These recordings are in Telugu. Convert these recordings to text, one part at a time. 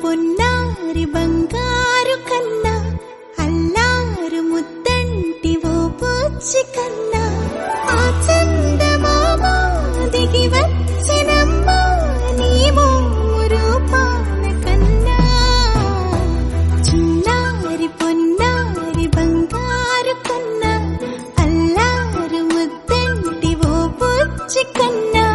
పొన్నారి బంగారు కన్నా అల్లారు ముద్దంటి ఓ బుజ్జి కన్నా ఆ చందమామ దిగి వచ్చినమ్మా నీ రూపాల కన్నా చిన్నారి పొన్నారి బంగారు కన్నా అల్లారు ముద్దంటి ఓ బుజ్జి కన్నా.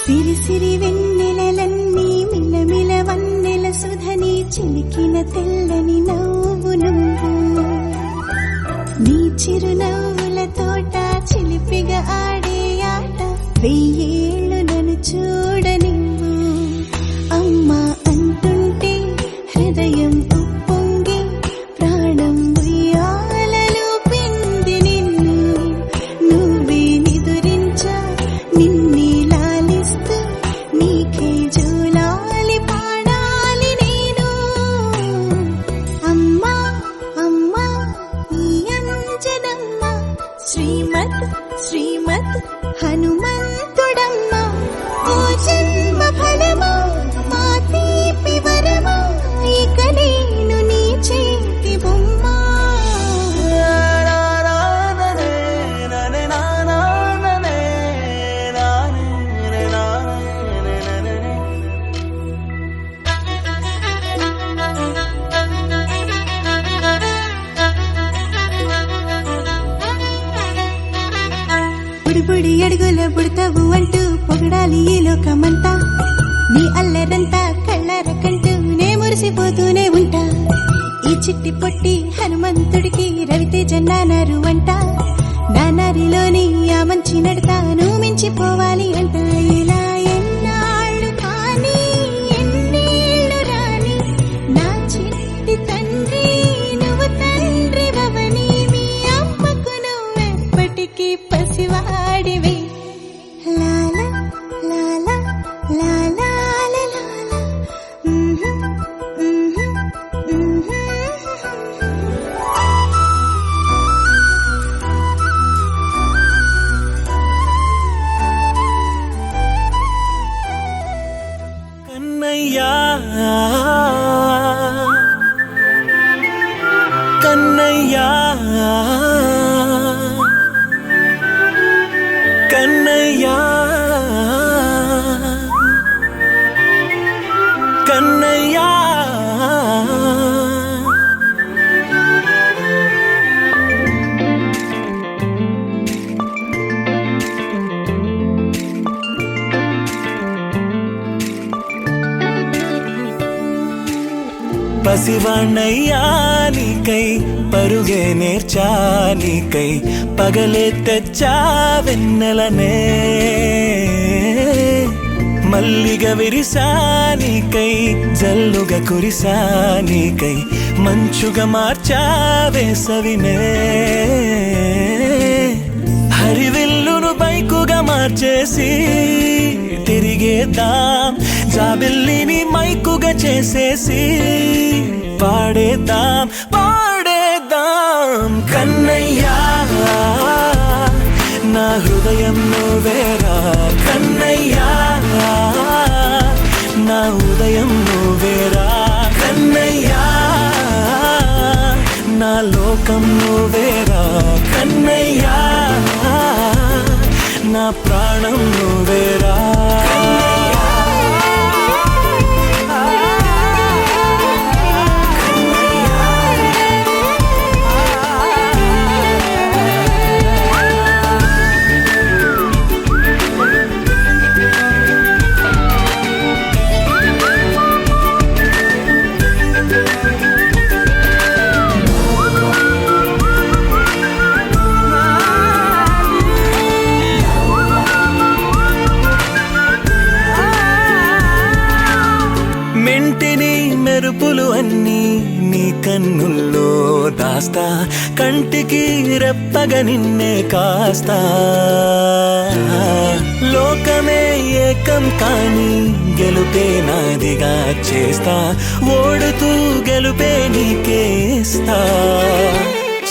సిరి సిరి వెన్నెలలన్నీ మిలమిల వన్నెల సుధని చిలికిన తెల్లని నవ్వు నువ్వు నీ చిరునవ్వుల తోట చిలిపిగా ఆడే ఆట వెయ్యేళ్ళు నన్ను చూడనివ్వు. అమ్మా అంటుంటే హృదయం ఉప్పొంగి ప్రాణం ఉయ్యాలలో పిండి నిన్ను నువ్వే నిదురించా నిన్నే లాలిస్తూ నీకే జూలాలి పాడాలి నేను. అమ్మా అమ్మా ఈ అంజనమ్మ శ్రీమత్ శ్రీమత్ హనుమంతుడమ్మ ఓ జన్మ ఫలమా మా తీపి వరమా ఇక నేను నీ చేతి బొమ్మ. బుడి అడుగుల బుడతావు అంటూ పొగడాలి ఈ లోకమంతా నీ అల్లరంతా కళ్ళరకంటూ నే మురిసిపోతూనే ఉంటా. ఈ చిట్టి పొట్టి హనుమంతుడికి రవితేజ నానారు అంట నానారిలోని ఆ మంచి నడతాను మించిపోవాలి అంట. ఇలా ఎన్నాళ్ళు కానీ ఎన్నేళ్ళు రాని నా చిట్టి తండ్రి నువ్వు తండ్రి వవని మీ అమ్మకు నువ్వెప్పటికీ పసివాడివి. లాలా లాలా లాలా లాలా కన్నయ్యా కన్నయ్యా కన్నయ్యా కన్నయ్యా పసివాణ్ణయ్యా నీకై పరుగే నేర్చా నీకై పగలే తెచ్చా వెన్నెలనే మల్లిగ విరిసా నీకై జల్లుగా కురిసా నీకై మంచుగా మార్చా వేసవినే హరివిల్లును బైకుగా మార్చేసి తిరిగేద్దాం జాబిల్లిని మైకుగా చేసేసి పాడేద్దాం పాడేద్దాం. కన్నయ్యా నా హృదయం నువ్వేరా కన్నయ్యా నా ఉదయం నువ్వేరా కన్నయ్యా నా లోకం నువ్వేరా కన్నయ్యా నా ప్రాణం నువ్వేరా. మెరుపులు అన్నీ నీ కన్నుల్లో దాస్తా, కంటికి రెప్పగా నిన్నే కాస్తా. లోకమే ఏకం కాని గెలుపే నాదిగా చేస్తా, ఓడుతూ గెలుపే నీకేస్తా.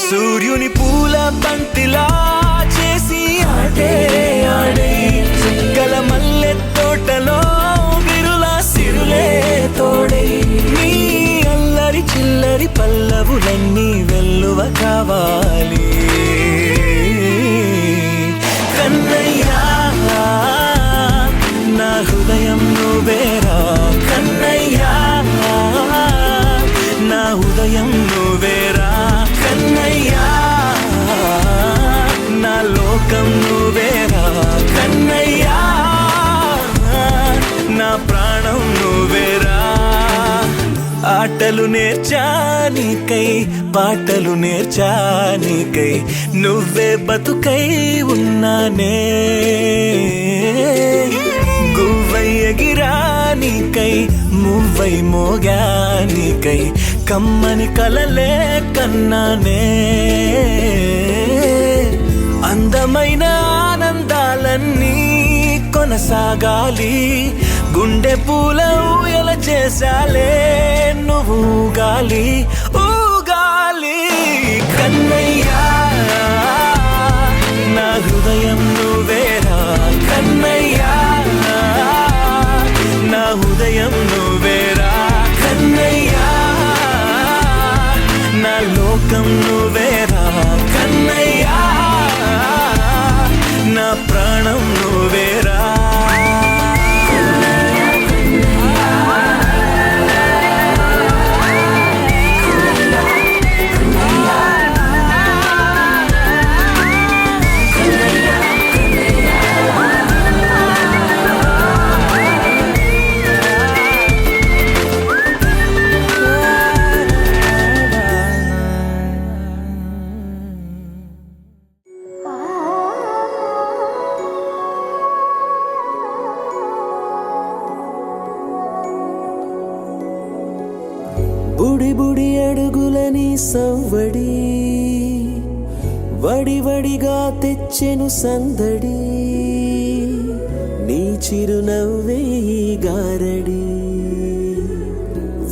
సూర్యుని పూల బంతిలా చేసి ఆడే ఆడే, చుక్కల మల్లె తోటలో విరుల సిరులే తోడే. నీ అల్లరి చిల్లరి పల్లవులన్నీ వెల్లువ కావాలి కన్నయ్యా. నా హృదయం నువ్వేరా కన్నయ్యా, నా ఉదయం నువ్వేరా కన్నయ్యా, నా లోకం నువ్వేరా కన్నయ్యా, నా ప్రాణం నువ్వేరా. ఆటలు నేర్చానికై పాటలు నేర్చానికై నువ్వే బతుకై ఉన్నానే. గువ్వై ఎగిరానికై మువ్వై మోగానికై కమ్మని కలలే కన్నానే. అందమైన ఆనందాలన్నీ కొనసాగాలి, గుండె పూల ఊయల చేసాలే నువ్వు ఊగాలి ఊగాలి కన్నయ్యా. నా హృదయం నువ్వేరా కన్నయ్యా, నా ఉదయం నువ్వేరా కన్నయ్యా, నా లోకం నువ్వేరా కన్నయ్యా, నా ప్రాణం నువ్వేరా. బుడి బుడి అడుగులని సవ్వడి, వడి వడిగా తెచ్చెను సందడి, నీ చిరునవ్వే ఈ గారడి,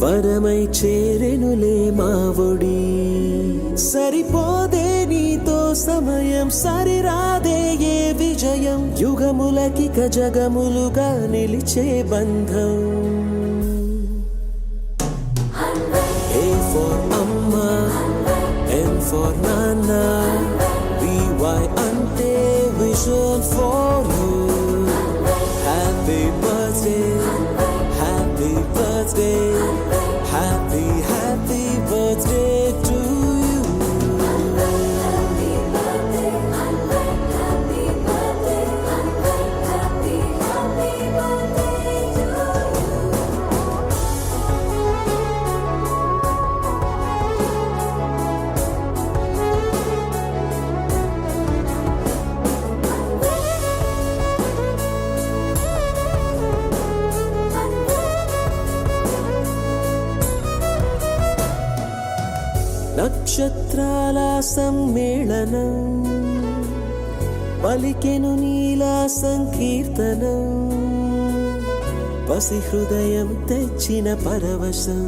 వరమై చేరెనులే మావొడి. సరిపోదే నీతో సమయం, సరిరాదే ఏ విజయం, యుగములకిక జగములుగా నిలిచే బంధం. A for Amma, N for Nana, VY ante vision for you. Happy birthday, happy birthday, happy happy birthday to you. Happy birthday, happy birthday, happy happy birthday to you. నక్షత్రాల సమ్మేళనం పలికెను నీలా సంకీర్తనం, పసి హృదయం తెచ్చిన పరవశం,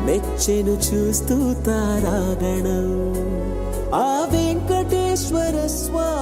మెచ్చెను చూస్తూ తారాగణం. ఆ వెంకటేశ్వర స్వామి